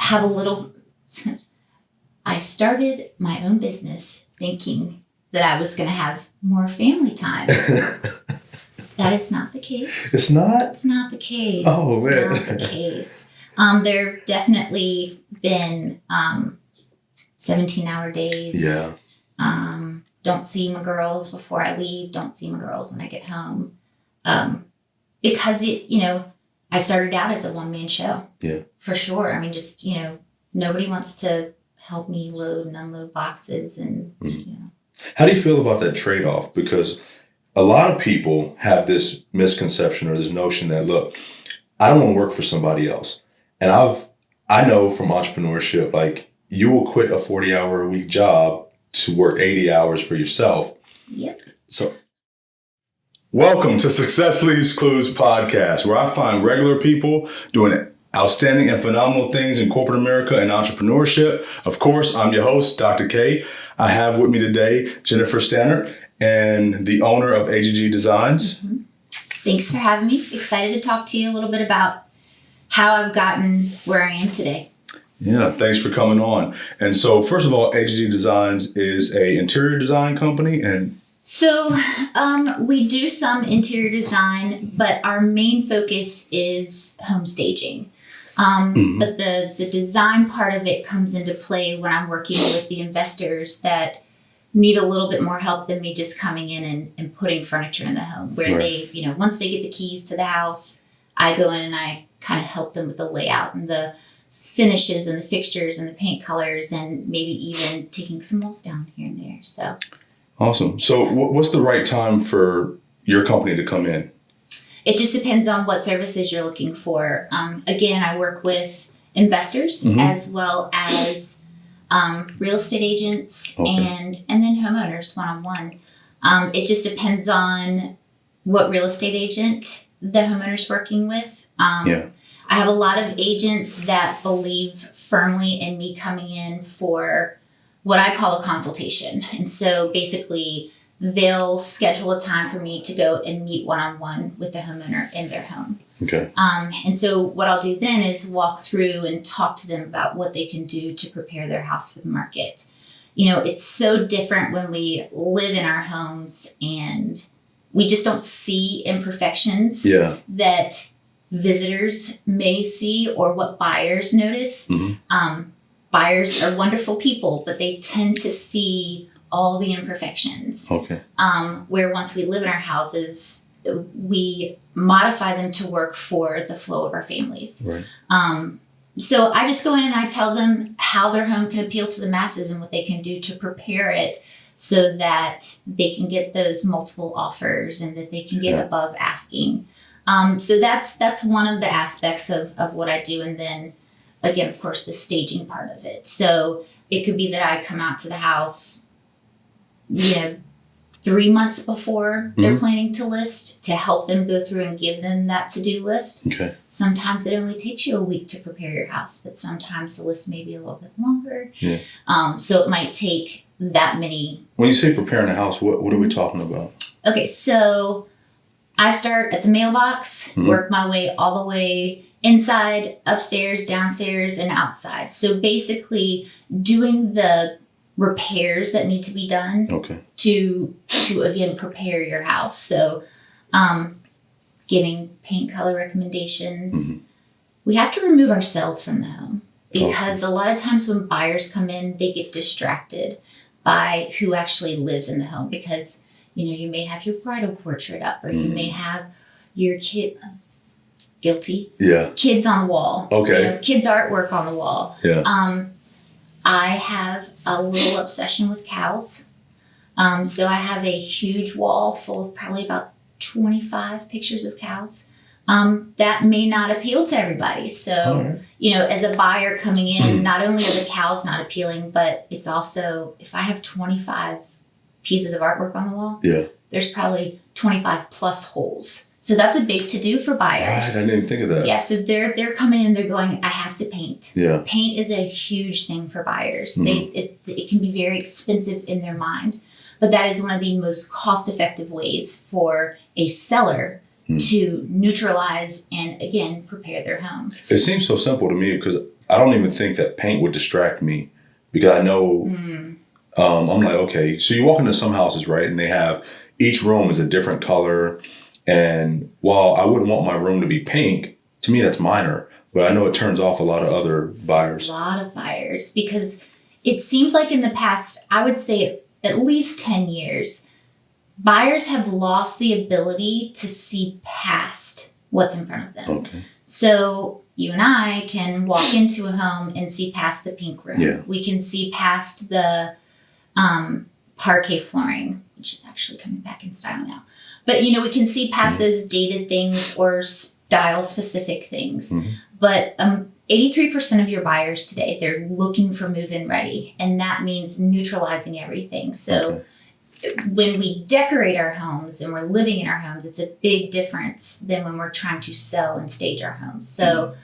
have a little, I started my own business thinking that I was going to have more family time. That is not the case. It's not? It's not the case. Oh, man. It's not the case. There have definitely been 17-hour days. Yeah. Don't see my girls before I leave. Don't see my girls when I get home. Because, I started out as a one-man show. Yeah. For sure. I mean, just, nobody wants to help me load and unload boxes and, How do you feel about that trade-off? Because a lot of people have this misconception or this notion that, look, I don't want to work for somebody else. And I know from entrepreneurship, like, you will quit a 40-hour-a-week job to work 80 hours for yourself. Yep. So, welcome to Success Leaves Clues podcast, where I find regular people doing outstanding and phenomenal things in corporate America and entrepreneurship. Of course, I'm your host, Dr. K. I have with me today Jennifer Staneart, and the owner of Aggre Designs. Mm-hmm. Thanks for having me. Excited to talk to you a little bit about how I've gotten where I am today. Yeah, thanks for coming on. And so, first of all, Aggre Designs is a interior design company, and so we do some interior design, but our main focus is home staging. But the design part of it comes into play when I'm working with the investors that need a little bit more help than me just coming in and putting furniture in the home, where Right. they, once they get the keys to the house, I go in and I kind of help them with the layout and the finishes and the fixtures and the paint colors and maybe even taking some walls down here and there. So awesome. So what's the right time for your company to come in? it just depends on what services you're looking for. Again, I work with investors as well as real estate agents and then homeowners one-on-one. It just depends on what real estate agent the homeowner's working with. I have a lot of agents that believe firmly in me coming in for what I call a consultation. And so basically they'll schedule a time for me to go and meet one-on-one with the homeowner in their home. Okay. And so what I'll do then is walk through and talk to them about what they can do to prepare their house for the market. It's so different when we live in our homes and we just don't see imperfections that visitors may see or what buyers notice. Buyers are wonderful people, but they tend to see all the imperfections. Okay. Where once we live in our houses, we modify them to work for the flow of our families. Right. So I just go in and I tell them how their home can appeal to the masses and what they can do to prepare it so that they can get those multiple offers and that they can get above asking. So that's one of the aspects of what I do. And then again, of course, the staging part of it. So it could be that I come out to the house, 3 months before they're planning to list to help them go through and give them that to-do list. Okay. Sometimes it only takes you a week to prepare your house, but sometimes the list may be a little bit longer. Yeah. So it might take that many. When you say preparing a house, what are we talking about? Okay, so I start at the mailbox, work my way all the way inside, upstairs, downstairs, and outside. So basically doing the repairs that need to be done to again prepare your house. So giving paint color recommendations. We have to remove ourselves from the home because a lot of times when buyers come in, they get distracted by who actually lives in the home because you may have your bridal portrait up or you may have your kid kids on the wall. Kids artwork on the wall. I have a little obsession with cows. So I have a huge wall full of probably about 25 pictures of cows. That may not appeal to everybody. So, as a buyer coming in, not only are the cows not appealing, but it's also, if I have 25 pieces of artwork on the wall, there's probably 25 plus holes. So that's a big to-do for buyers. Right, I didn't even think of that. Yeah, so they're coming in and they're going, I have to paint. Yeah. Paint is a huge thing for buyers. It can be very expensive in their mind, but that is one of the most cost-effective ways for a seller to neutralize and, again, prepare their home. It seems so simple to me because I don't even think that paint would distract me because I know, I'm like, okay, so you walk into some houses, right? And they have, each room is a different color. And while I wouldn't want my room to be pink, to me, that's minor. But I know it turns off a lot of other buyers. A lot of buyers, because it seems like in the past, I would say at least 10 years, buyers have lost the ability to see past what's in front of them. Okay. So you and I can walk into a home and see past the pink room. Yeah. We can see past the parquet flooring, which is actually coming back in style now. But, you know, we can see past those dated things or style specific things. But 83% of your buyers today, they're looking for move-in ready. And that means neutralizing everything. So when we decorate our homes and we're living in our homes, it's a big difference than when we're trying to sell and stage our homes. So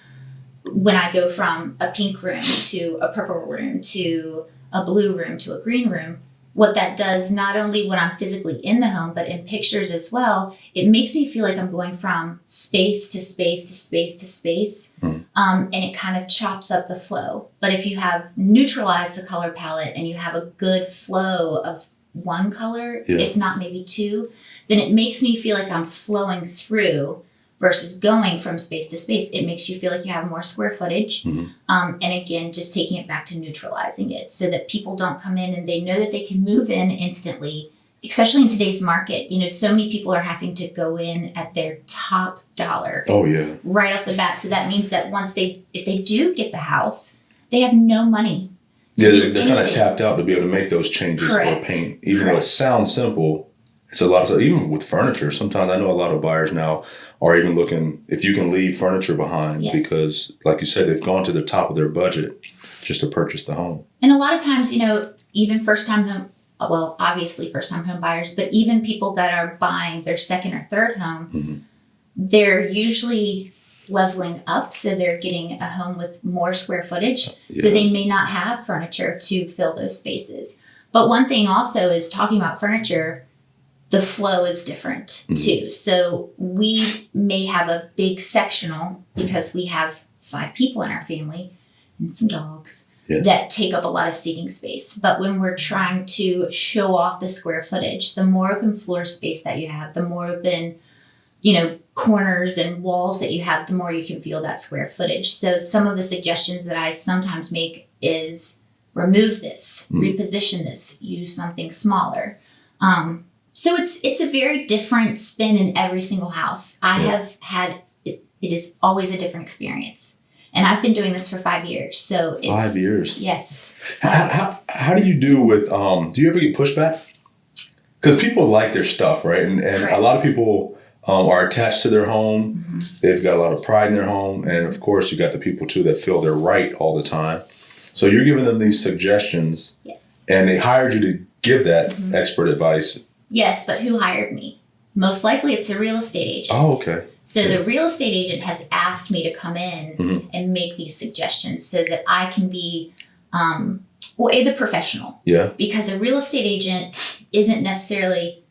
when I go from a pink room to a purple room to a blue room to a green room, what that does, not only when I'm physically in the home, but in pictures as well, it makes me feel like I'm going from space to space to space to space. And it kind of chops up the flow. But if you have neutralized the color palette and you have a good flow of one color, if not maybe two, then it makes me feel like I'm flowing through versus going from space to space. It makes you feel like you have more square footage. And again, just taking it back to neutralizing it so that people don't come in and they know that they can move in instantly, especially in today's market. You know, so many people are having to go in at their top dollar. Oh, yeah. Right off the bat. So that means that if they do get the house, they have no money. They're kind of tapped out to be able to make those changes or paint. Even though it sounds simple, it's a lot of stuff. Even with furniture, sometimes I know a lot of buyers now are even looking if you can leave furniture behind because, like you said, they've gone to the top of their budget just to purchase the home. And a lot of times, you know, even first-time home, well, obviously first-time home buyers, but even people that are buying their second or third home, they're usually leveling up. So they're getting a home with more square footage. So they may not have furniture to fill those spaces. But one thing also is talking about furniture, the flow is different too. So we may have a big sectional because we have 5 people in our family and some dogs that take up a lot of seating space. But when we're trying to show off the square footage, the more open floor space that you have, the more open, you know, corners and walls that you have, the more you can feel that square footage. So some of the suggestions that I sometimes make is remove this, reposition this, use something smaller. So it's a very different spin in every single house. I have had, it is always a different experience. And I've been doing this for 5 years. So it's 5 years. Yes. How do you do with, do you ever get pushback? Because people like their stuff, right? And a lot of people are attached to their home. They've got a lot of pride in their home. And of course, you got the people too that feel they're right all the time. So you're giving them these suggestions. Yes. And they hired you to give that expert advice. Yes, but who hired me? Most likely it's a real estate agent. Oh, okay. So the real estate agent has asked me to come in and make these suggestions so that I can be, the professional. Yeah. Because a real estate agent isn't necessarily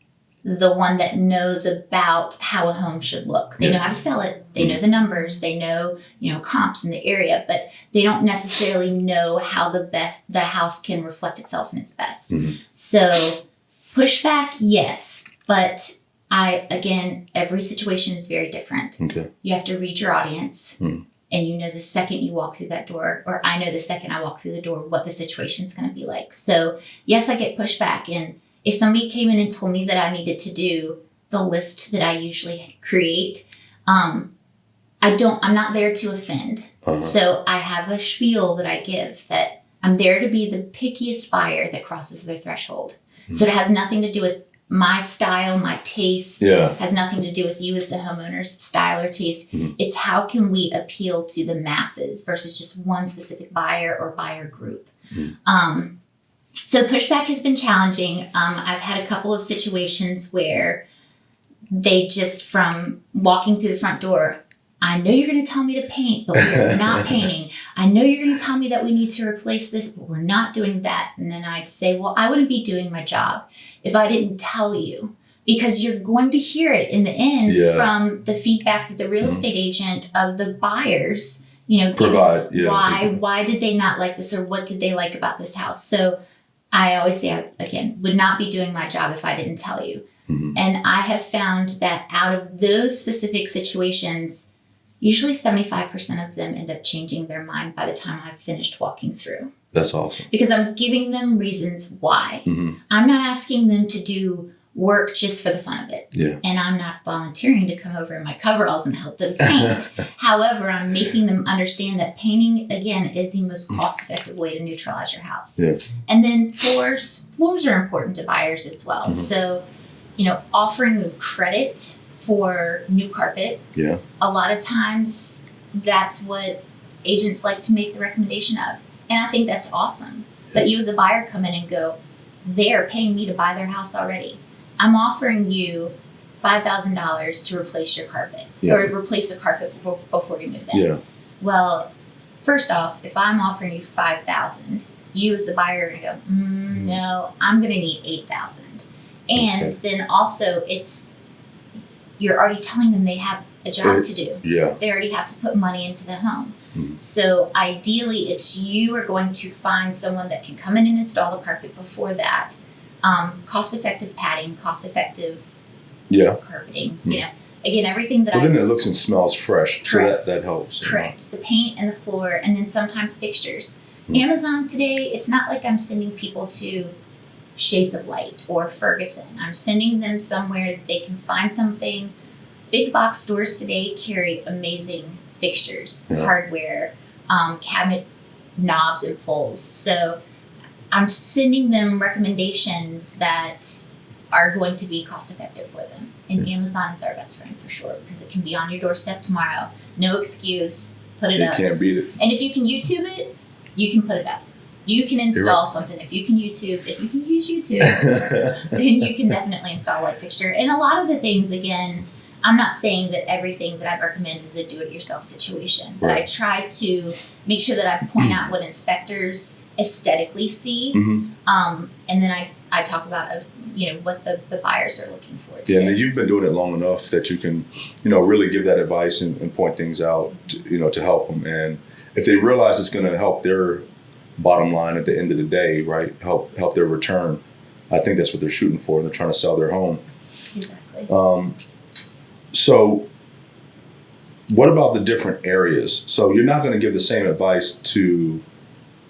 the one that knows about how a home should look. They know how to sell it. They know the numbers. They know, you know, comps in the area, but they don't necessarily know how the house can reflect itself in its best. So pushback, yes, but every situation is very different. Okay. You have to read your audience, and you know the second you walk through that door, or I know the second I walk through the door what the situation is going to be like. So yes, I get pushback, and if somebody came in and told me that I needed to do the list that I usually create, I'm not there to offend. So I have a spiel that I give that I'm there to be the pickiest buyer that crosses their threshold. So it has nothing to do with my style, my taste. Has nothing to do with you as the homeowner's style or taste. It's how can we appeal to the masses versus just one specific buyer or buyer group. So pushback has been challenging. I've had a couple of situations where they just, from walking through the front door, I know you're going to tell me to paint, but we're not painting. I know you're going to tell me that we need to replace this, but we're not doing that. And then I'd say, well, I wouldn't be doing my job if I didn't tell you, because you're going to hear it in the end from the feedback that the real estate agent of the buyers provide. Why did they not like this, or what did they like about this house? So I always say, again, would not be doing my job if I didn't tell you. Mm-hmm. And I have found that out of those specific situations, usually 75% of them end up changing their mind by the time I've finished walking through. That's awesome. Because I'm giving them reasons why. Mm-hmm. I'm not asking them to do work just for the fun of it. Yeah. And I'm not volunteering to come over in my coveralls and help them paint. However, I'm making them understand that painting, again, is the most cost-effective way to neutralize your house. Yeah. And then floors are important to buyers as well. Mm-hmm. So, offering a credit for new carpet. Yeah. A lot of times that's what agents like to make the recommendation of. And I think that's awesome. But you as a buyer come in and go, they are paying me to buy their house already. I'm offering you $5,000 to replace your carpet or replace the carpet before you move in. Yeah. Well, first off, if I'm offering you $5,000, you as the buyer are going to go, no, I'm going to need $8,000. And then also you're already telling them they have a job to do. Yeah. They already have to put money into the home. Mm-hmm. So ideally, it's you are going to find someone that can come in and install the carpet before that. Cost-effective padding, cost-effective carpeting. Mm-hmm. Again, everything that then it looks and smells fresh. Correct. So that helps. Correct. The paint and the floor, and then sometimes fixtures. Mm-hmm. Amazon today, it's not like I'm sending people to Shades of Light or Ferguson. I'm sending them somewhere that they can find something. Big box stores today carry amazing fixtures, hardware, cabinet knobs and pulls. So I'm sending them recommendations that are going to be cost effective for them. And Amazon is our best friend for sure, because it can be on your doorstep tomorrow. No excuse. Put it up. You can't beat it. And if you can YouTube it, you can put it up. You can install something. If you can use YouTube, then you can definitely install a light fixture. And a lot of the things, again, I'm not saying that everything that I recommend is a do-it-yourself situation, but I try to make sure that I point out what inspectors aesthetically see, and then I talk about what the buyers are looking for too. Yeah, and you've been doing it long enough that you can really give that advice and point things out to help them. And if they realize it's going to help their bottom line at the end of the day, right, help their return, I think that's what they're shooting for. They're trying to sell their home. Exactly. So what about the different areas? So you're not going to give the same advice to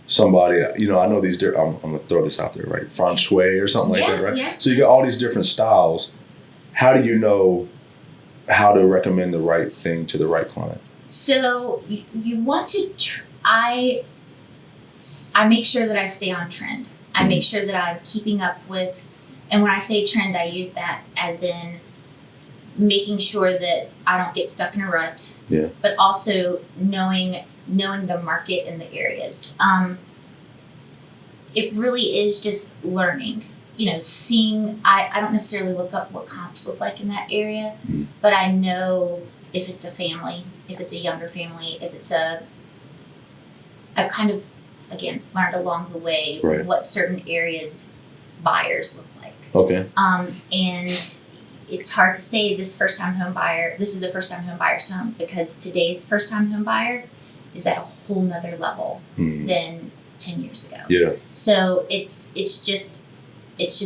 somebody, I know these, I'm going to throw this out there, right? Feng Shui or something like that, right? Yeah. So you got all these different styles. How do you know how to recommend the right thing to the right client? So you want to, I make sure that I stay on trend. I make sure that I'm keeping up with, and when I say trend, I use that as in making sure that I don't get stuck in a rut, but also knowing the market and the areas. It really is just learning, seeing, I don't necessarily look up what comps look like in that area, but I know if it's a family, if it's a younger family, I've kind of, again, learned along the way what certain areas buyers look like. Okay. And it's hard to say this is a first-time home buyer's home, because today's first-time home buyer is at a whole nother level than 10 years ago. Yeah. So it's just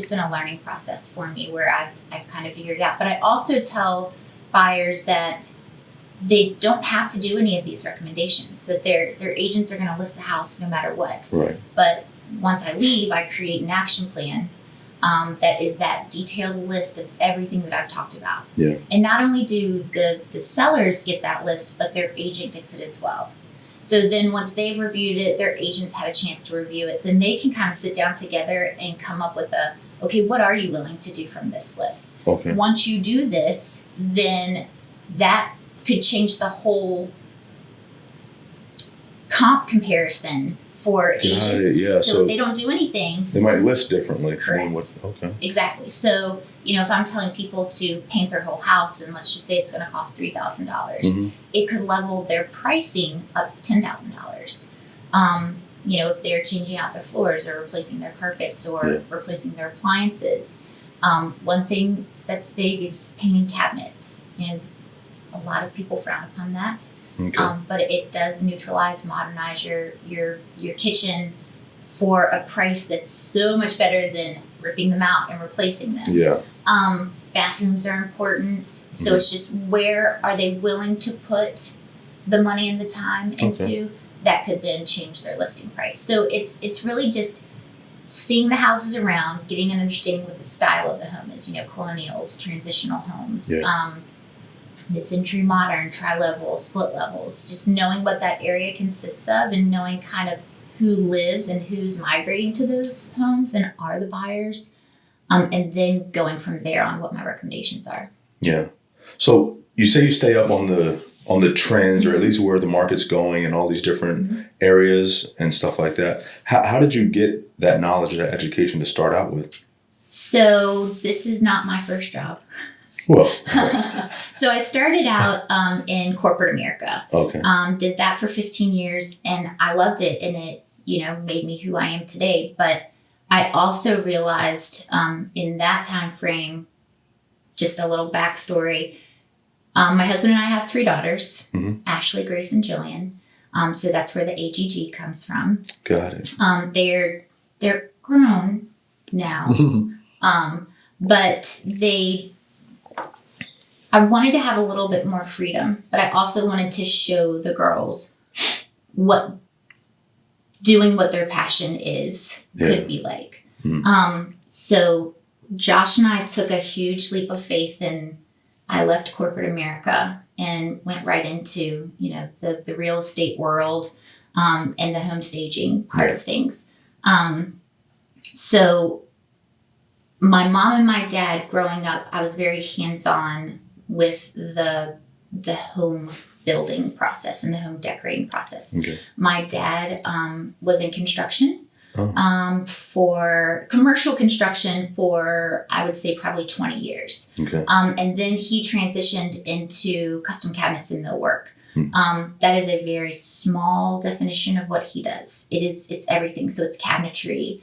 been a learning process for me where I've kind of figured it out. But I also tell buyers that they don't have to do any of these recommendations, that their agents are going to list the house no matter what. Right. But once I leave, I create an action plan that is that detailed list of everything that I've talked about. Yeah. And not only do the sellers get that list, but their agent gets it as well. So then once they've reviewed it, their agents had a chance to review it, then they can kind of sit down together and come up with what are you willing to do from this list? Okay. Once you do this, then that could change the whole comp comparison for agents. Yeah. So if they don't do anything, they might list differently. Correct. Okay. Exactly. So, if I'm telling people to paint their whole house, and let's just say it's going to cost $3,000, it could level their pricing up $10,000. If they're changing out their floors or replacing their carpets or replacing their appliances. One thing that's big is painting cabinets. A lot of people frown upon that. Okay. But it does modernize your kitchen for a price that's so much better than ripping them out and replacing them. Yeah. Bathrooms are important. So it's just, where are they willing to put the money and the time into that could then change their listing price. So it's really just seeing the houses around, getting an understanding what the style of the home is, colonials, transitional homes, mid-century modern, tri-level, split levels, just knowing what that area consists of and knowing kind of who lives and who's migrating to those homes and are the buyers. And then going from there on what my recommendations are. Yeah. So you say you stay up on the trends, or at least where the market's going and all these different areas and stuff like that. How did you get that knowledge, that education to start out with? So this is not my first job. Well, so I started out in corporate America. Okay. Did that for 15 years and I loved it, and it, made me who I am today. But I also realized in that time frame, just a little backstory. My husband and I have 3 daughters, Ashley, Grace, and Jillian. So that's where the AGG comes from. Got it. They're grown now, but I wanted to have a little bit more freedom, but I also wanted to show the girls what doing what their passion is could be like. So Josh and I took a huge leap of faith, and I left corporate America and went right into, the real estate world, and the home staging part of things. So my mom and my dad growing up, I was very hands-on with the home building process and the home decorating process. Okay. My dad was in construction, for commercial construction for, I would say, probably 20 years. Okay. And then he transitioned into custom cabinets and millwork. That is a very small definition of what he does. It's everything. So it's cabinetry,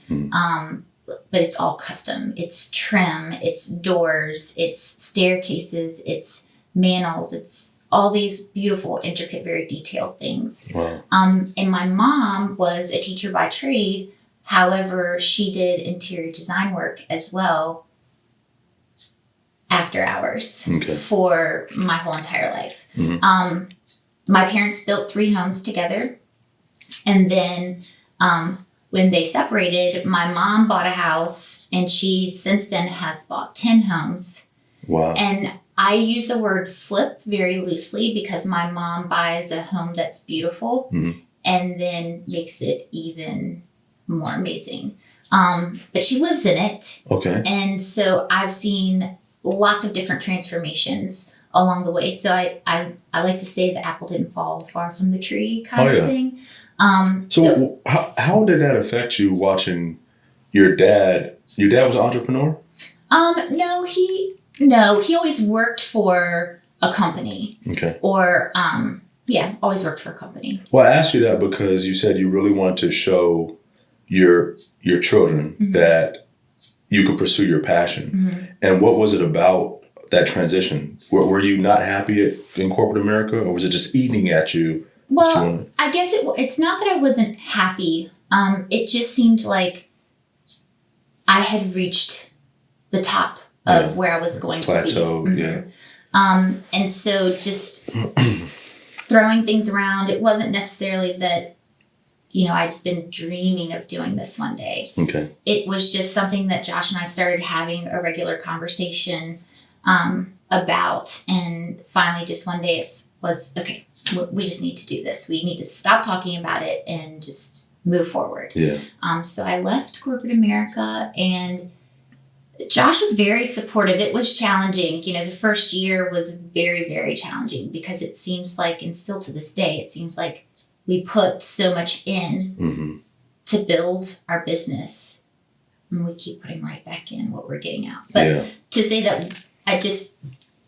but it's all custom. It's trim, it's doors, it's staircases, it's mantels, it's all these beautiful, intricate, very detailed things. Wow. And my mom was a teacher by trade. However, she did interior design work as well after hours for my whole entire life. My parents built 3 homes together. And then when they separated, my mom bought a house, and she since then has bought 10 homes. Wow. And I use the word flip very loosely because my mom buys a home that's beautiful and then makes it even more amazing. But she lives in it. Okay. And so I've seen lots of different transformations along the way. So I like to say the apple didn't fall far from the tree kind of thing. So how did that affect you watching your dad? Your dad was an entrepreneur? No, he always worked for a company. Okay. Or, always worked for a company. Well, I asked you that because you said you really wanted to show your children that you could pursue your passion. And what was it about that transition? Were you not happy in corporate America, or was it just eating at you? Well, I guess it's not that I wasn't happy. It just seemed like I had reached the top of where I was going Plateau, to be. And so just throwing things around, it wasn't necessarily that, I'd been dreaming of doing this one day. Okay. It was just something that Josh and I started having a regular conversation about. And finally, just one day it was, okay, we just need to do this. We need to stop talking about it and just move forward. Yeah. So I left corporate America, and Josh was very supportive. It was challenging. The first year was very, very challenging because it seems like, and still to this day, it seems like we put so much in to build our business, and we keep putting right back in what we're getting out. But to say that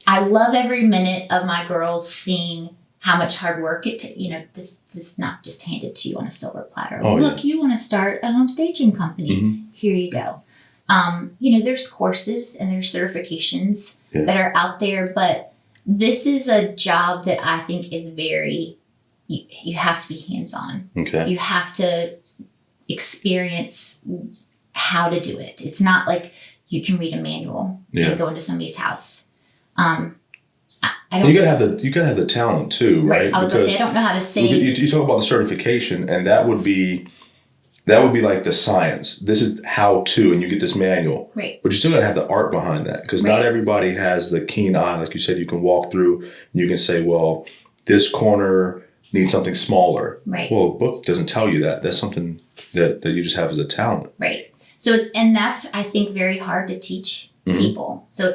I love every minute of my girls seeing how much hard work this is not just handed to you on a silver platter. Look, you want to start a home staging company. Here you go. There's courses and there's certifications that are out there, but this is a job that I think is very you have to be hands-on. Okay. You have to experience how to do it. It's not like you can read a manual and go into somebody's house. I don't. You gotta have the talent too, right? I was going to say I don't know how to say. You talk about the certification, and that would be like the science. This is how to, and you get this manual. Right. But you still gotta have the art behind that, because not everybody has the keen eye. Like you said, you can walk through and you can say, well, this corner needs something smaller. Right. Well, a book doesn't tell you that. That's something that you just have as a talent. Right. So, and that's, I think, very hard to teach people. So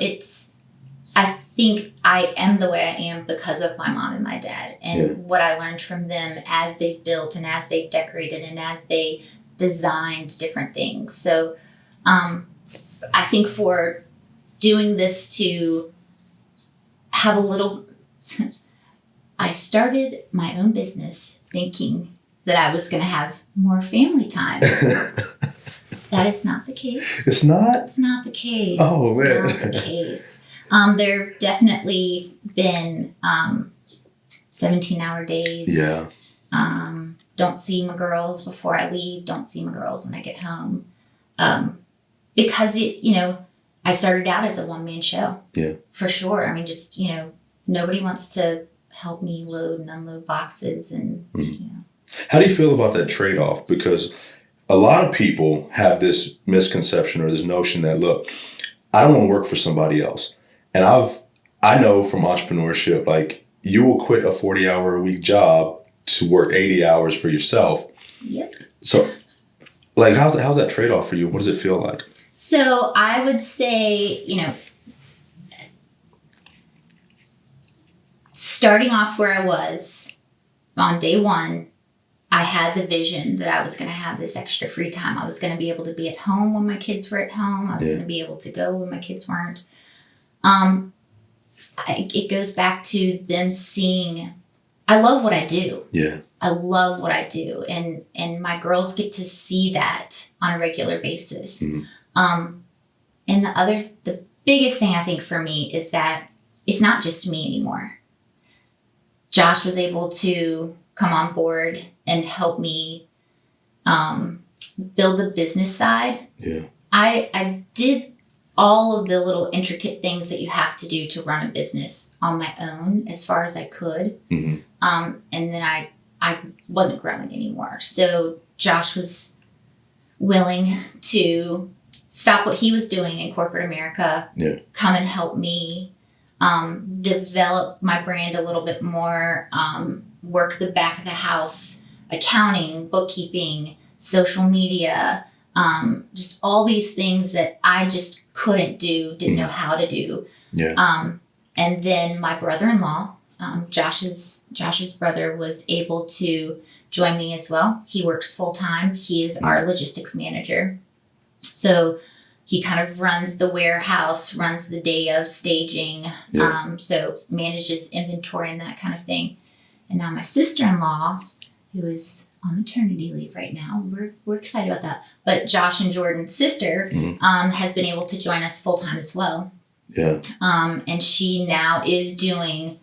I think I am the way I am because of my mom and my dad and what I learned from them as they built and as they decorated and as they designed different things. So I think for doing this to have a little, I started my own business thinking that I was going to have more family time. That is not the case. It's not? It's not the case. Oh, man. It's not the case. There have definitely been 17-hour days. Yeah. Don't see my girls before I leave. Don't see my girls when I get home. Because, I started out as a one-man show. Yeah. For sure. I mean, just, nobody wants to help me load and unload boxes and, How do you feel about that trade-off? Because a lot of people have this misconception or this notion that, look, I don't want to work for somebody else. And I know from entrepreneurship, like, you will quit a 40-hour-a-week job to work 80 hours for yourself. Yep. So, like, how's that trade-off for you? What does it feel like? So I would say, starting off where I was on day one, I had the vision that I was going to have this extra free time. I was going to be able to be at home when my kids were at home. I was going to be able to go when my kids weren't. It goes back to them seeing, I love what I do. Yeah. I love what I do. And my girls get to see that on a regular basis. Mm-hmm. And the biggest thing I think for me is that it's not just me anymore. Josh was able to come on board and help me build the business side. Yeah. I did all of the little intricate things that you have to do to run a business on my own as far as I could. Mm-hmm. And then I wasn't growing anymore. So Josh was willing to stop what he was doing in corporate America, come and help me develop my brand a little bit more, work the back of the house, accounting, bookkeeping, social media, just all these things that I just couldn't do, didn't know how to do. Yeah. And then my brother-in-law, Josh's brother, was able to join me as well. He works full-time. He is our logistics manager. So he kind of runs the warehouse, runs the day of staging, so manages inventory and that kind of thing. And now my sister-in-law, who is on maternity leave right now, we're excited about that. But Josh and Jordan's sister has been able to join us full-time as well. Yeah. And she now is doing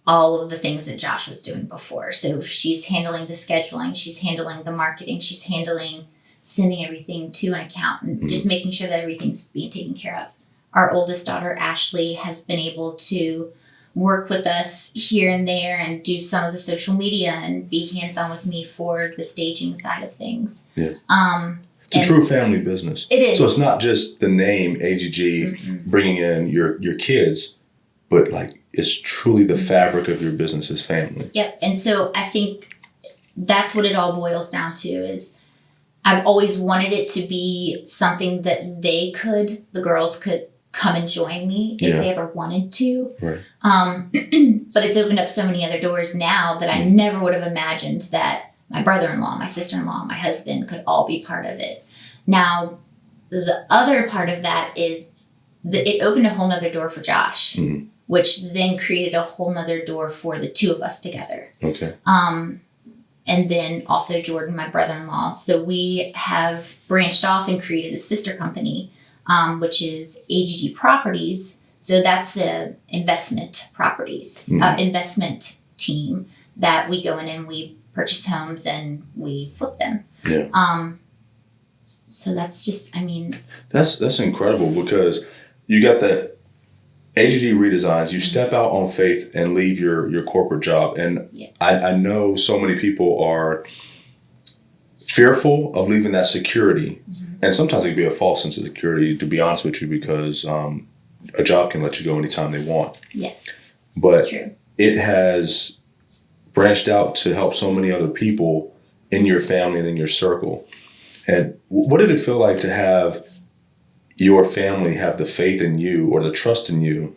all of the things that Josh was doing before. So she's handling the scheduling, she's handling the marketing, she's handling sending everything to an accountant, just making sure that everything's being taken care of. Our oldest daughter, Ashley, has been able to work with us here and there and do some of the social media and be hands-on with me for the staging side of things. Yeah. It's a true family business. It is. So it's not just the name AGG bringing in your kids, but like it's truly the fabric of your business's family. Yep. And so I think that's what it all boils down to is I've always wanted it to be something that the girls could come and join me if they ever wanted to. Right. But it's opened up so many other doors now that I never would have imagined that my brother-in-law, my sister-in-law, my husband could all be part of it. Now, the other part of that is that it opened a whole nother door for Josh, which then created a whole nother door for the two of us together. Okay. And then also Jordan, my brother-in-law. So we have branched off and created a sister company, which is AGG Properties. So that's the investment properties, investment team that we go in and we purchase homes and we flip them. Yeah. So that's just, I mean, that's incredible, because you got that AGD redesigns, you step out on faith and leave your corporate job. And yeah. I know so many people are fearful of leaving that security. And sometimes it can be a false sense of security, to be honest with you, because a job can let you go anytime they want. Yes. But True. It has branched out to help so many other people in your family and in your circle. And what did it feel like to have your family have the faith in you or the trust in you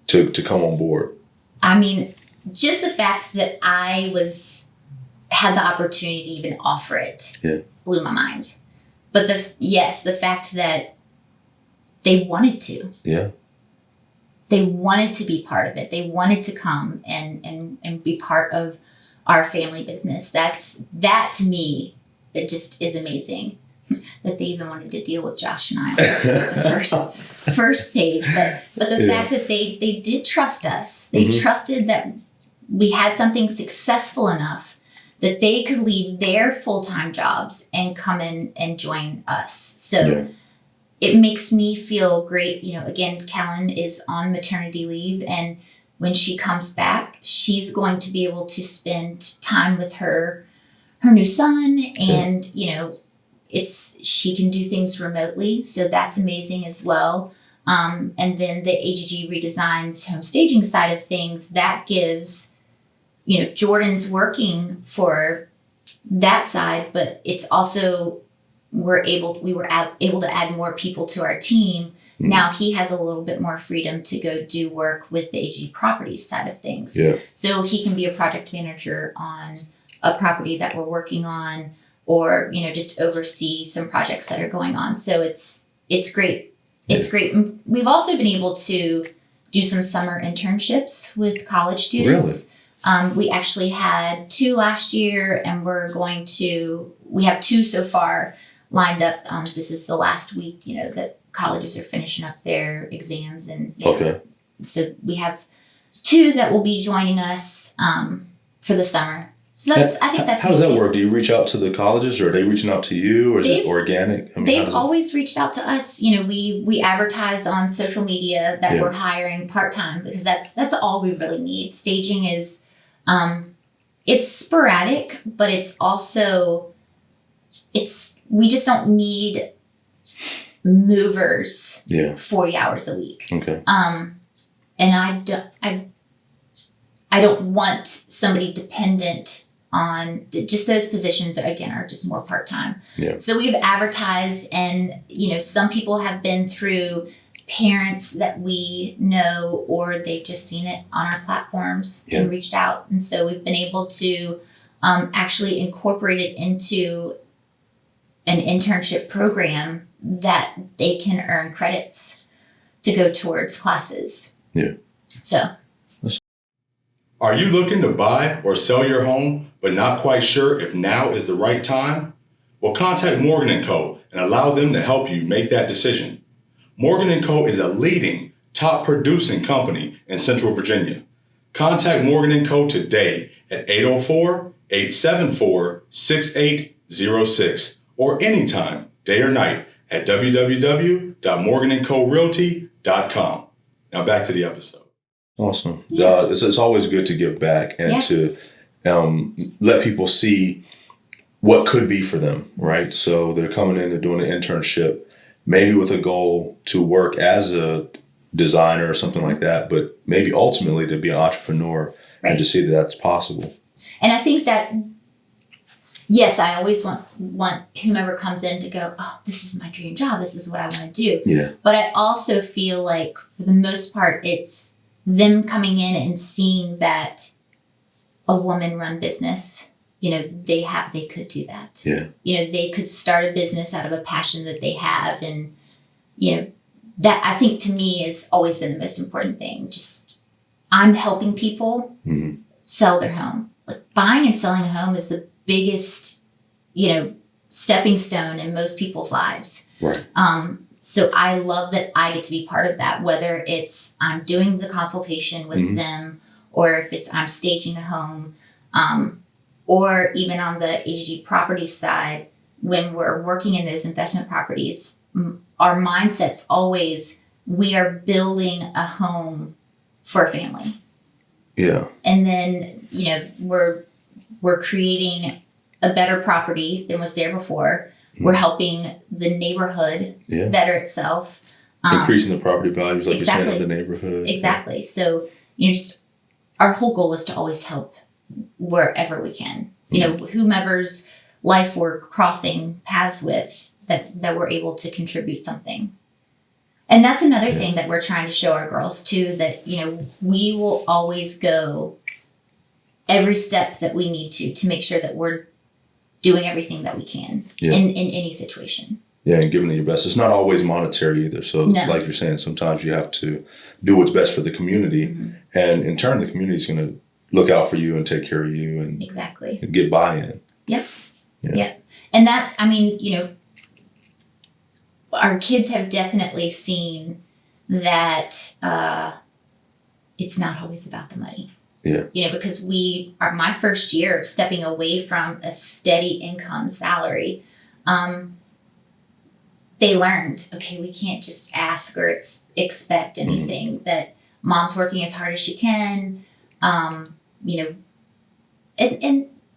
to come on board? I mean, just the fact that I had the opportunity to even offer it blew my mind. But the fact that they wanted to. Yeah. They wanted to be part of it. They wanted to come and be part of our family business. That to me, it just is amazing that they even wanted to deal with Josh and I on the first page. But the fact that they did trust us. They trusted that we had something successful enough that they could leave their full-time jobs and come in and join us. So it makes me feel great. You know, again, Kellen is on maternity leave, and when she comes back, she's going to be able to spend time with her new son, and you know, she can do things remotely, so that's amazing as well. And then the AGG Redesigns home staging side of things, that gives, you know, Jordan's working for that side, but it's also we were able to add more people to our team. Now he has a little bit more freedom to go do work with the AG properties side of things. Yeah. So he can be a project manager on a property that we're working on, or, you know, just oversee some projects that are going on. So it's great. It's great. We've also been able to do some summer internships with college students. Really? We actually had 2 last year, and we have 2 so far lined up. This is the last week, you know, that colleges are finishing up their exams, and so we have 2 that will be joining us for the summer. So I think that's how does that work? Do you reach out to the colleges, or are they reaching out to you, or is it organic? I mean, they've always reached out to us. You know, we advertise on social media that we're hiring part-time, because that's all we really need. Staging is it's sporadic, but it's also we just don't need movers 40 hours a week. Okay. And I don't want somebody dependent on just those positions. Again, are just more part-time. Yeah. So we've advertised, and you know, some people have been through parents that we know, or they've just seen it on our platforms and reached out. And so we've been able to actually incorporate it into an internship program that they can earn credits to go towards classes. Yeah. So. Are you looking to buy or sell your home, but not quite sure if now is the right time? Well, contact Morgan & Co. and allow them to help you make that decision. Morgan & Co. is a leading, top producing company in Central Virginia. Contact Morgan & Co. today at 804-874-6806 or anytime, day or night, at www.morganandcorealty.com. Now back to the episode. Awesome. Yeah. It's always good to give back and to let people see what could be for them, right? So they're coming in, they're doing an internship, maybe with a goal to work as a designer or something like that, but maybe ultimately to be an entrepreneur and to see that that's possible. And I think that, yes, I always want whomever comes in to go, oh, this is my dream job. This is what I want to do. Yeah. But I also feel like for the most part, it's them coming in and seeing that a woman-run business, you know, they could do that. Yeah. You know, they could start a business out of a passion that they have. And, you know, that I think to me has always been the most important thing. Just, I'm helping people sell their home. Like, buying and selling a home is the biggest, you know, stepping stone in most people's lives. Right. So I love that I get to be part of that, whether it's I'm doing the consultation with them, or if it's I'm staging a home. Or even on the AGG property side, when we're working in those investment properties, our mindset's always, we are building a home for a family. Yeah. And then, we're creating a better property than was there before. We're helping the neighborhood better itself. Increasing the property values, like exactly. you're saying, of the neighborhood. Exactly. So, just our whole goal is to always help wherever we can. Whomever's life we're crossing paths with, that we're able to contribute something. And that's another thing that we're trying to show our girls too, that, we will always go every step that we need to make sure that we're doing everything that we can in any situation. Yeah, and giving it your best. It's not always monetary either. So like you're saying, sometimes you have to do what's best for the community. Mm-hmm. And in turn, the community is going to look out for you and take care of you and get buy-in. Yep. Yep. And that's, our kids have definitely seen that it's not always about the money. Yeah. Because my first year of stepping away from a steady income salary, they learned, okay, we can't just ask or expect anything, that mom's working as hard as she can, and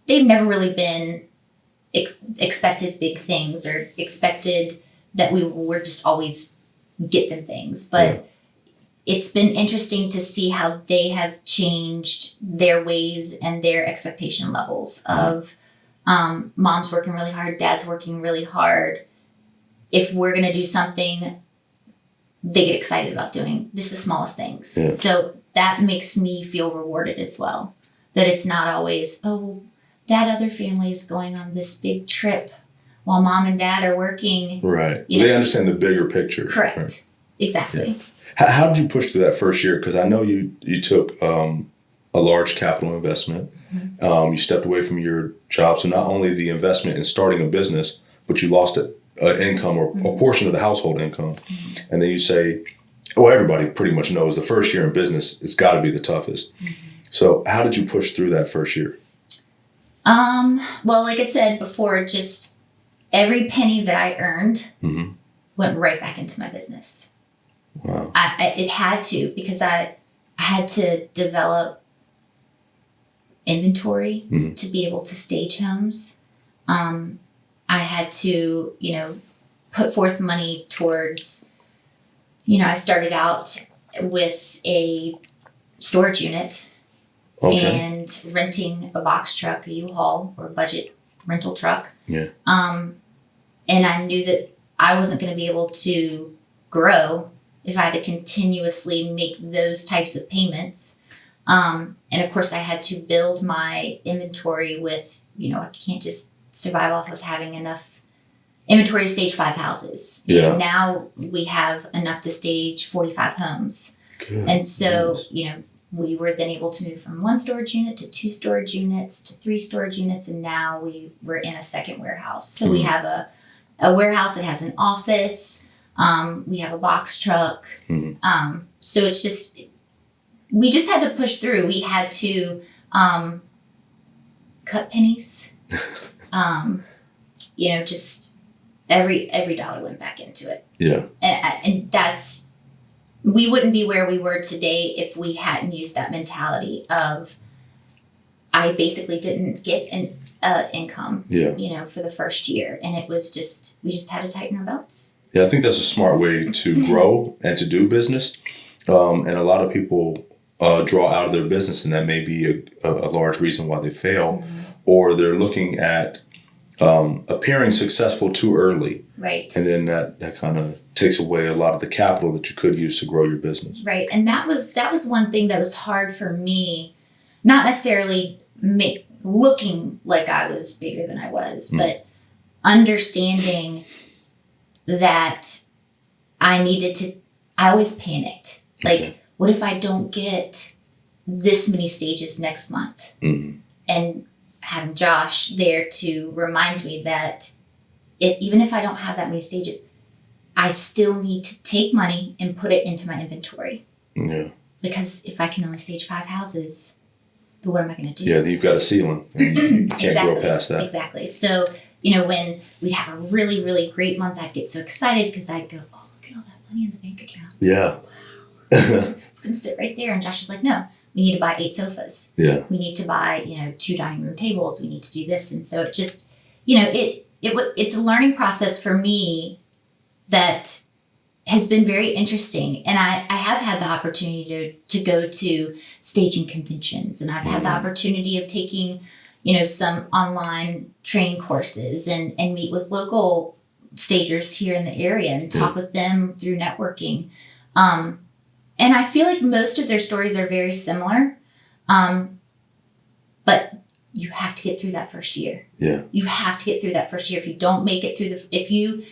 they've never really been expected big things or expected that we were just always get them things. But it's been interesting to see how they have changed their ways and their expectation levels of mom's working really hard, dad's working really hard. If we're going to do something, they get excited about doing just the smallest things. Yeah. So that makes me feel rewarded as well. That it's not always, oh, that other family is going on this big trip while mom and dad are working. Right. They understand the bigger picture. Correct. Right. Exactly. Yeah. How did you push through that first year? Because I know you took a large capital investment. Mm-hmm. You stepped away from your job. So not only the investment in starting a business, but you lost income or a portion of the household income. Mm-hmm. And then you say, everybody pretty much knows the first year in business, it's got to be the toughest. Mm-hmm. So how did you push through that first year? Well, like I said before, just every penny that I earned went right back into my business. Wow. It had to, because I had to develop inventory to be able to stage homes. I had to, put forth money towards, I started out with a storage unit and renting a box truck, a U-Haul or a budget rental truck. Yeah. And I knew that I wasn't going to be able to grow if I had to continuously make those types of payments. And of course I had to build my inventory with, I can't just survive off of having enough inventory to stage 5 houses. Yeah. Now we have enough to stage 45 homes. Good. And so, we were then able to move from 1 storage unit to 2 storage units to 3 storage units. And now we're in a second warehouse. So we have a warehouse that has an office. We have a box truck. So it's just, we just had to push through. We had to cut pennies. Just every dollar went back into it. Yeah. And that's, we wouldn't be where we were today if we hadn't used that mentality of, I basically didn't get an income, for the first year. And it was just, we just had to tighten our belts. Yeah, I think that's a smart way to grow and to do business. And a lot of people draw out of their business, and that may be a large reason why they fail. Or they're looking at appearing successful too early. Right. And then that kind of takes away a lot of the capital that you could use to grow your business. Right. And that was one thing that was hard for me, not necessarily looking like I was bigger than I was, but understanding that I always panicked. Like, what if I don't get this many stages next month? And having Josh there to remind me that even if I don't have that many stages, I still need to take money and put it into my inventory. Yeah. Because if I can only stage 5 houses, what am I going to do? Yeah, you've got a ceiling. And you can't grow past that. Exactly. So, when we'd have a really, really great month, I'd get so excited because I'd go, oh, look at all that money in the bank account. Yeah. Wow. It's going to sit right there. And Josh is like, no, we need to buy 8 sofas. Yeah. We need to buy, 2 dining room tables. We need to do this. And so it just, it's a learning process for me that has been very interesting. And I have had the opportunity to go to staging conventions, and I've had the opportunity of taking, some online training courses and meet with local stagers here in the area and talk with them through networking. And I feel like most of their stories are very similar. But you have to get through that first year. Yeah. You have to get through that first year. If you don't make it through if you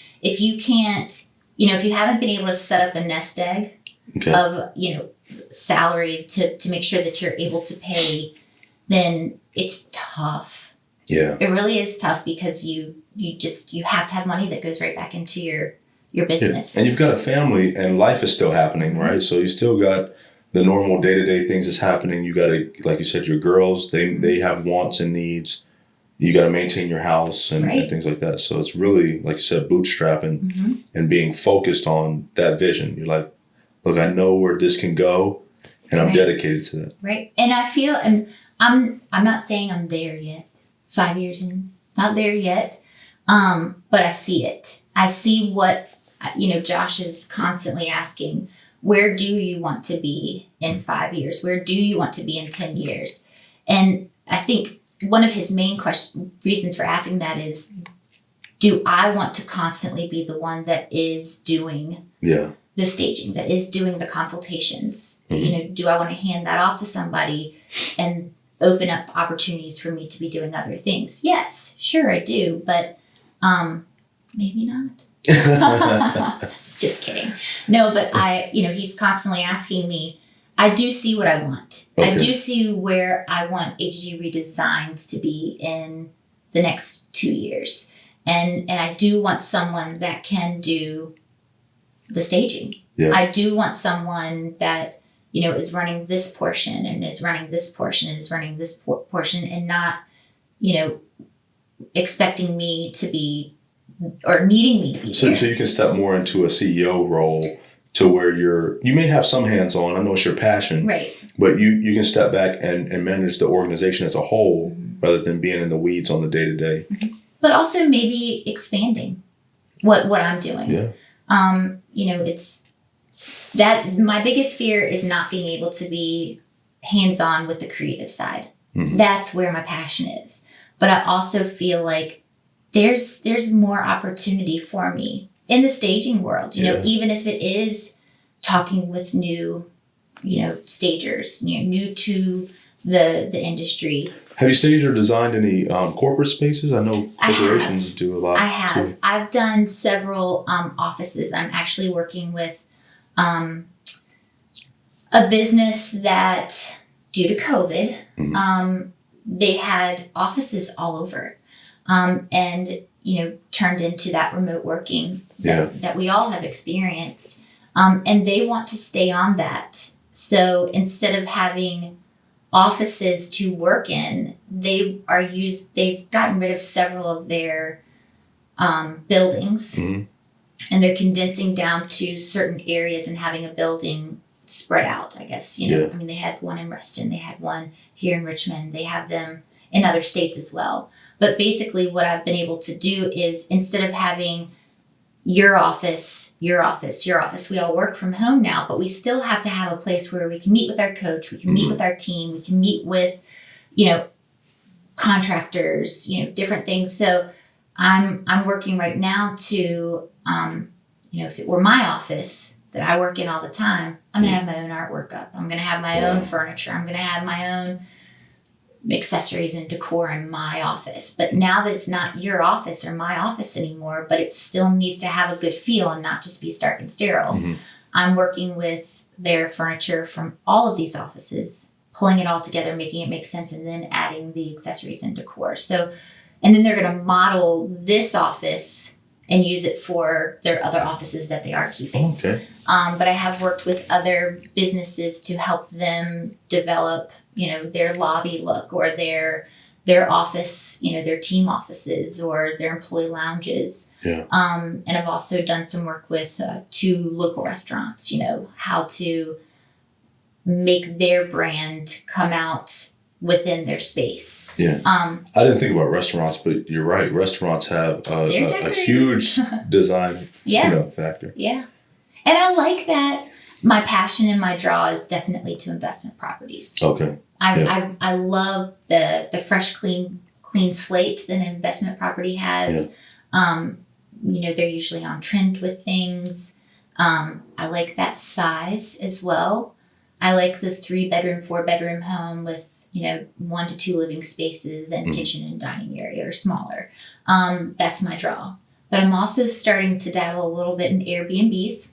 can't, if you haven't been able to set up a nest egg of, salary to make sure that you're able to pay, then it's tough. Yeah. It really is tough because you have to have money that goes right back into your business. Yeah. And you've got a family and life is still happening, right? So you still got the normal day-to-day things that's happening. You got to, like you said, your girls, they have wants and needs. You got to maintain your house and things like that. So it's really, like you said, bootstrapping and being focused on that vision. You're like, look, I know where this can go, and I'm dedicated to that. Right. And I feel, and I'm not saying I'm there yet. 5 years in, not there yet. But I see it. I see what, Josh is constantly asking, where do you want to be in 5 years? Where do you want to be in 10 years? And I think one of his main reasons for asking that is, do I want to constantly be the one that is doing the staging, that is doing the consultations? Do I want to hand that off to somebody and open up opportunities for me to be doing other things? Yes, sure I do, but maybe not. Just kidding. No, but he's constantly asking me, I do see what I want. Okay. I do see where I want Aggre Designs to be in the next 2 years. And I do want someone that can do the staging. Yeah. I do want someone that, is running this portion and is running this portion and is running this portion and not, expecting me to be or needing me to be there. So you can step more into a CEO role to where you may have some hands-on. I know it's your passion, right? But you can step back and manage the organization as a whole rather than being in the weeds on the day-to-day. But also maybe expanding what I'm doing. Yeah. It's that my biggest fear is not being able to be hands-on with the creative side. That's where my passion is. But I also feel like there's more opportunity for me in the staging world, even if it is talking with new, stagers, new to the industry. Have you staged or designed any corporate spaces? I know corporations do a lot. I have. Too. I've done several offices. I'm actually working with a business that, due to COVID, they had offices all over. And turned into that remote working that we all have experienced. And they want to stay on that. So instead of having offices to work in, they've gotten rid of several of their buildings, and they're condensing down to certain areas and having a building spread out, I guess. I mean, they had one in Reston, they had one here in Richmond, they have them in other states as well. But basically what I've been able to do is, instead of having your office, we all work from home now, but we still have to have a place where we can meet with our coach, we can meet with our team, we can meet with, contractors, different things. So I'm working right now to, if it were my office that I work in all the time, I'm going to have my own artwork up. I'm going to have my own furniture. I'm going to have my own accessories and decor in my office. But now that it's not your office or my office anymore, but it still needs to have a good feel and not just be stark and sterile, I'm working with their furniture from all of these offices, pulling it all together, making it make sense, and then adding the accessories and decor. So, and then they're going to model this office and use it for their other offices that they are keeping. Okay. But I have worked with other businesses to help them develop, their lobby look or their office, their team offices or their employee lounges. Yeah. And I've also done some work with 2 local restaurants, how to make their brand come out within their space. Yeah. I didn't think about restaurants, but you're right. Restaurants have a huge design factor. Yeah. And I like that. My passion and my draw is definitely to investment properties. Okay. I love the fresh, clean slate that an investment property has. Yeah. They're usually on trend with things. I like that size as well. I like the 3-bedroom, 4-bedroom home with 1 to 2 living spaces and kitchen and dining area or smaller. That's my draw. But I'm also starting to dabble a little bit in Airbnbs.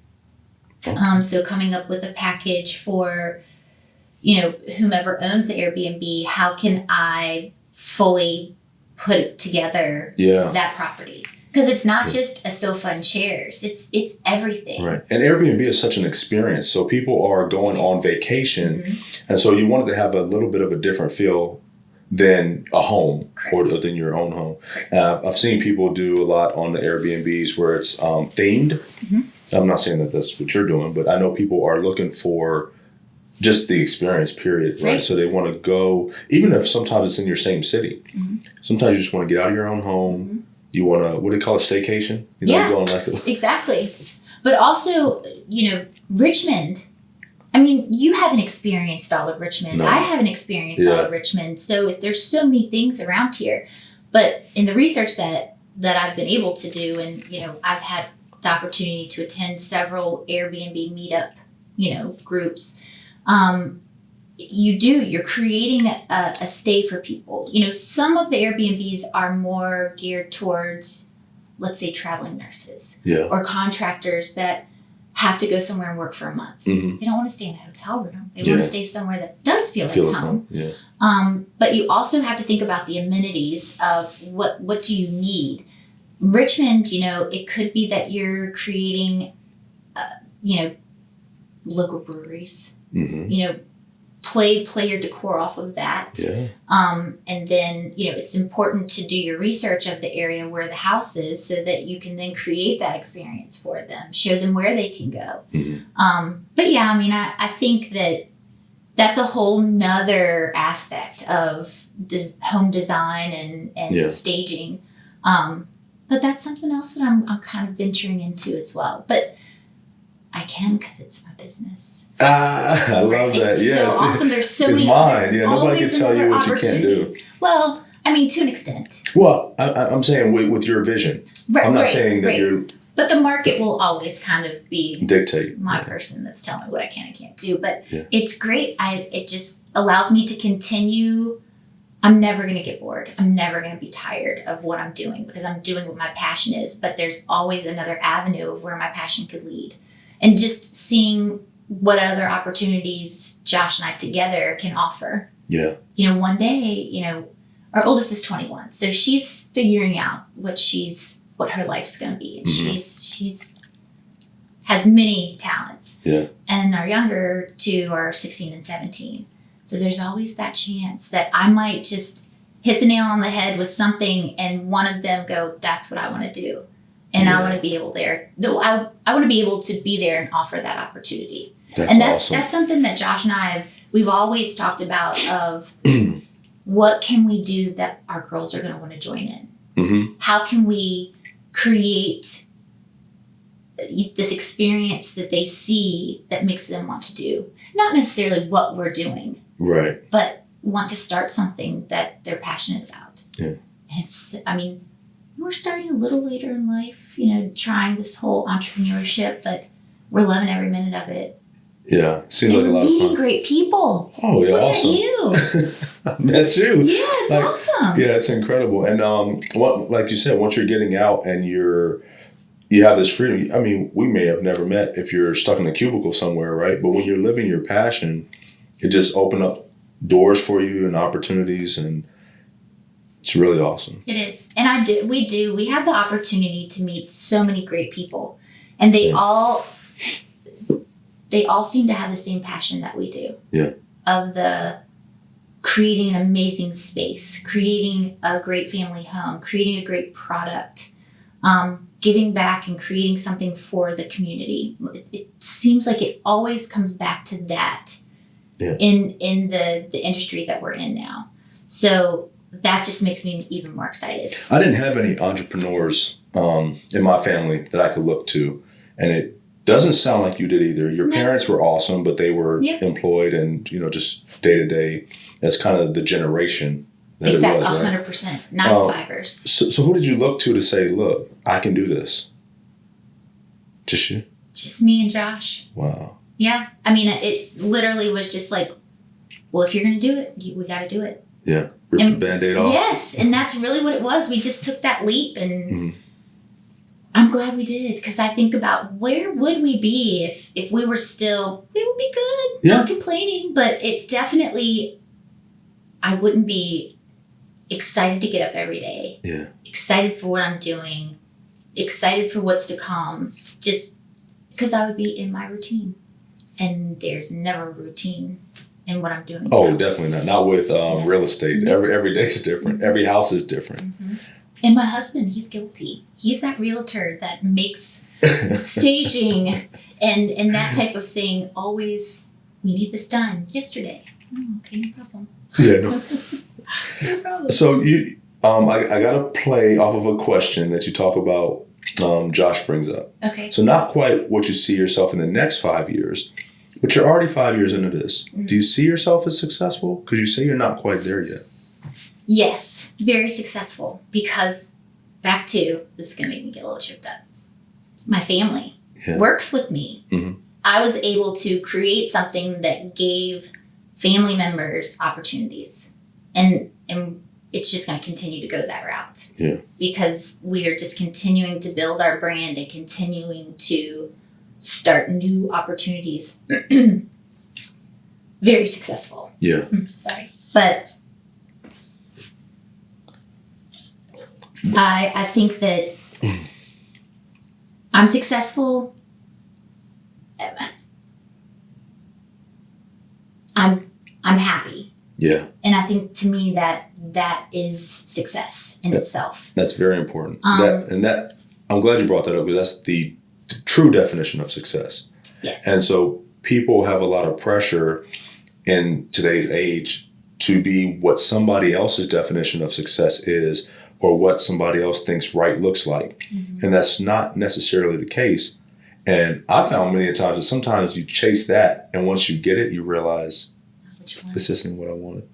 So coming up with a package for, whomever owns the Airbnb, how can I fully put together that property? Because it's not just a sofa and chairs. It's everything. Right. And Airbnb is such an experience. So people are going on vacation. And so you wanted to have a little bit of a different feel than a home. Correct. Or than your own home. I've seen people do a lot on the Airbnbs where it's themed. I'm not saying that that's what you're doing, but I know people are looking for just the experience, period. Right. So they want to go, even if sometimes it's in your same city. Sometimes you just want to get out of your own home. You want to, what do you call it, staycation? Going exactly. But also, Richmond. I mean, you haven't experienced all of Richmond. No. I haven't experienced all of Richmond. So there's so many things around here. But in the research that I've been able to do, and, I've had the opportunity to attend several Airbnb meetup, groups. You're creating a stay for people. Some of the Airbnbs are more geared towards, let's say, traveling nurses or contractors that have to go somewhere and work for a month. They don't want to stay in a hotel room. They want to stay somewhere that does feel like home. But you also have to think about the amenities of what do you need. Richmond, it could be that you're creating, local breweries, play your decor off of that. And then, it's important to do your research of the area where the house is so that you can then create that experience for them, show them where they can go. But yeah, I mean, I think that's a whole nother aspect of home design and staging. But that's something else that I'm kind of venturing into as well. But I can because it's my business. I love that. It's so awesome. There's so many. It's mine. Yeah, nobody can tell you what you can't do. Well, I mean, to an extent. Well, I'm saying with your vision. I'm not saying that you're. But the market will always kind of be dictate my person that's telling me what I can and can't do. But it's great. It just allows me to continue. I'm never going to get bored. I'm never going to be tired of what I'm doing because I'm doing what my passion is. But there's always another avenue of where my passion could lead. And just seeing what other opportunities Josh and I together can offer. Yeah. One day, our oldest is 21. So she's figuring out what her life's going to be. And she's has many talents. Yeah. And our younger 2 are 16 and 17. So there's always that chance that I might just hit the nail on the head with something and one of them go, that's what I want to do. And I want to be able there. No, I want to be able to be there and offer that opportunity. That's something that Josh and we've always talked about of what can we do that our girls are going to want to join in? How can we create this experience that they see that makes them want to do? Not necessarily what we're doing. Right. But want to start something that they're passionate about. Yeah. And we're starting a little later in life, trying this whole entrepreneurship, but we're loving every minute of it. Yeah. Seems like a lot of fun. Meeting great people. Oh, yeah. Awesome. You. I met you. Yeah, it's awesome. Yeah, it's incredible. And like you said, once you're getting out and you have this freedom, I mean, we may have never met if you're stuck in a cubicle somewhere, right? But when you're living your passion, it just opens up doors for you and opportunities. And It's really awesome. It is. And we have the opportunity to meet so many great people, and they all seem to have the same passion that we do. Yeah. Of the creating an amazing space, creating a great family home, creating a great product, giving back and creating something for the community. It seems like it always comes back to that in the industry that we're in now. So that just makes me even more excited. I didn't have any entrepreneurs in my family that I could look to, and it doesn't sound like you did either. Your parents were awesome, but they were employed and, just day to day. That's kind of the generation that it was, right? 100%. 9-to-5ers. So who did you look to say, look, I can do this? Just you? Just me and Josh. Wow. Yeah. I mean, it literally was just like, well, if you're going to do it, we got to do it. Yeah. Rip the Band-Aid off. Yes. And that's really what it was. We just took that leap, and I'm glad we did, because I think about where would we be if we were still, we would be good, not complaining, but it definitely, I wouldn't be excited to get up every day. Yeah. Excited for what I'm doing, excited for what's to come, just because I would be in my routine. And there's never a routine in what I'm doing. Oh, definitely not. Not with real estate. Every day is different. Every house is different. And my husband, he's guilty. He's that realtor that makes staging and that type of thing always, we need this done yesterday. Oh, okay, no problem. Yeah, no. No problem. So you, I got to play off of a question that you talk about, Josh brings up. Okay. So not quite what you see yourself in the next 5 years, but you're already 5 years into this. Do you see yourself as successful? Because you say you're not quite there yet. Yes, very successful, because back to, this is going to make me get a little choked up. My family works with me. I was able to create something that gave family members opportunities, and it's just going to continue to go that route. Yeah. Because we are just continuing to build our brand and continuing to start new opportunities. Very successful. Yeah. Sorry. But I think that I'm successful. I'm happy. Yeah. And I think, to me, that is success in itself. That's very important. I'm glad you brought that up, because that's the true definition of success. Yes. And so people have a lot of pressure in today's age to be what somebody else's definition of success is, or what somebody else thinks right looks like. And that's not necessarily the case. And I found many times that sometimes you chase that, and once you get it, you realize, this isn't what I wanted.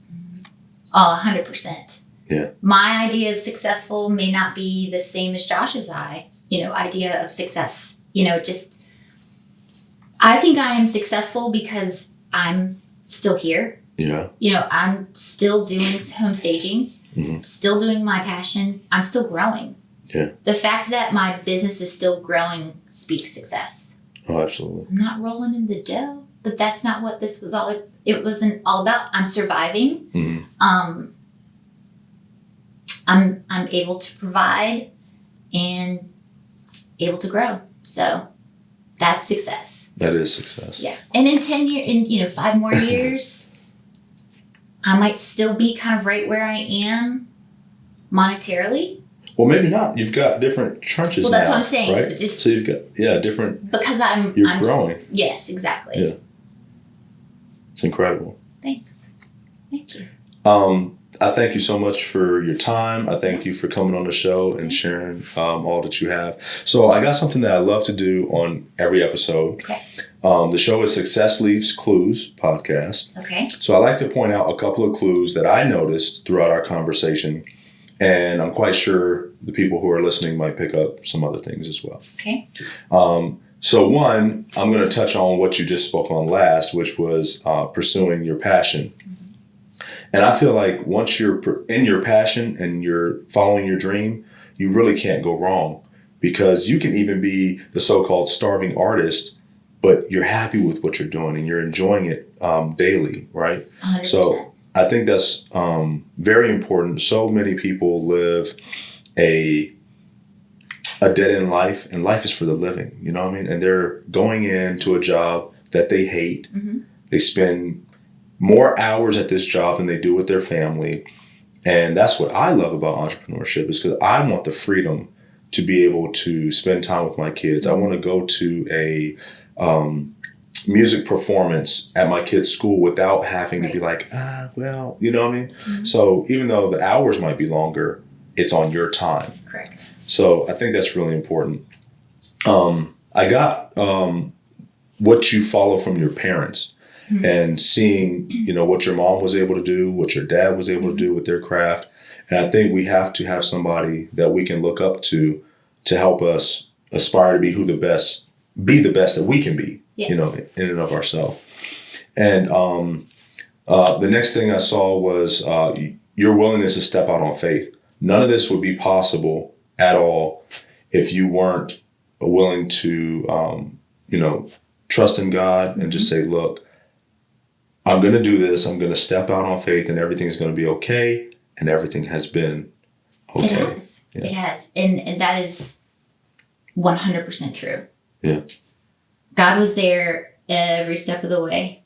Oh, 100%. Yeah. My idea of successful may not be the same as Josh's idea of success. Just, I think I am successful because I'm still here. Yeah. I'm still doing home staging, still doing my passion. I'm still growing. Yeah. The fact that my business is still growing speaks success. Oh, absolutely. I'm not rolling in the dough, but that's not what this was all. It wasn't all about. I'm surviving. I'm able to provide and able to grow. So that's success. That is success. Yeah. And in 10 years, 5 more years, I might still be kind of right where I am monetarily. Well, maybe not. You've got different trenches. Well, that's now, what I'm saying. Right? So you've got different. Because I'm growing. Yes, exactly. Yeah. It's incredible. Thanks. Thank you. I thank you so much for your time. I thank you for coming on the show and sharing all that you have. So I got something that I love to do on every episode. Okay. The show is Success Leaves Clues podcast. Okay. So I like to point out a couple of clues that I noticed throughout our conversation. And I'm quite sure the people who are listening might pick up some other things as well. Okay. So one, I'm going to touch on what you just spoke on last, which was pursuing your passion. And I feel like once you're in your passion and you're following your dream, you really can't go wrong, because you can even be the so-called starving artist, but you're happy with what you're doing and you're enjoying it daily, right? 100%. So I think that's very important. So many people live a dead-end life, and life is for the living, you know what I mean? And they're going into a job that they hate. They spend more hours at this job than they do with their family. And that's what I love about entrepreneurship, is because I want the freedom to be able to spend time with my kids. I want to go to a music performance at my kid's school without having to be like, well, you know what I mean? So even though the hours might be longer, it's on your time. Correct. So I think that's really important. I got what you follow from your parents, and seeing, you know, what your mom was able to do, what your dad was able to do with their craft. And I think we have to have somebody that we can look up to help us aspire to be the best that we can be, you know, in and of ourselves. And the next thing I saw was your willingness to step out on faith. None of this would be possible at all if you weren't willing to, you know, trust in God and just say, look, I'm going to do this. I'm going to step out on faith, and everything's going to be okay. And everything has been okay. It has. Yeah. It has. And that is 100% true. Yeah. God was there every step of the way,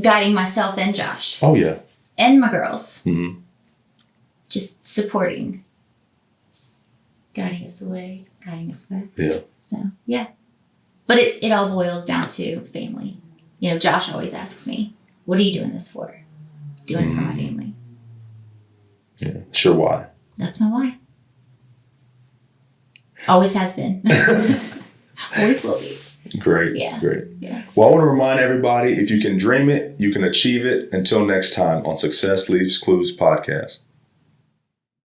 guiding myself and Josh. Oh, yeah. And my girls. Mm-hmm. Just supporting. Guiding us away, guiding us back. Yeah. So, yeah. But it all boils down to family. You know, Josh always asks me, what are you doing this for? Doing it for my family. Yeah. Sure. Why? That's my why. Always has been. Always will be. Great. Yeah. Great. Yeah. Well, I want to remind everybody, if you can dream it, you can achieve it. Until next time on Success Leaves Clues podcast.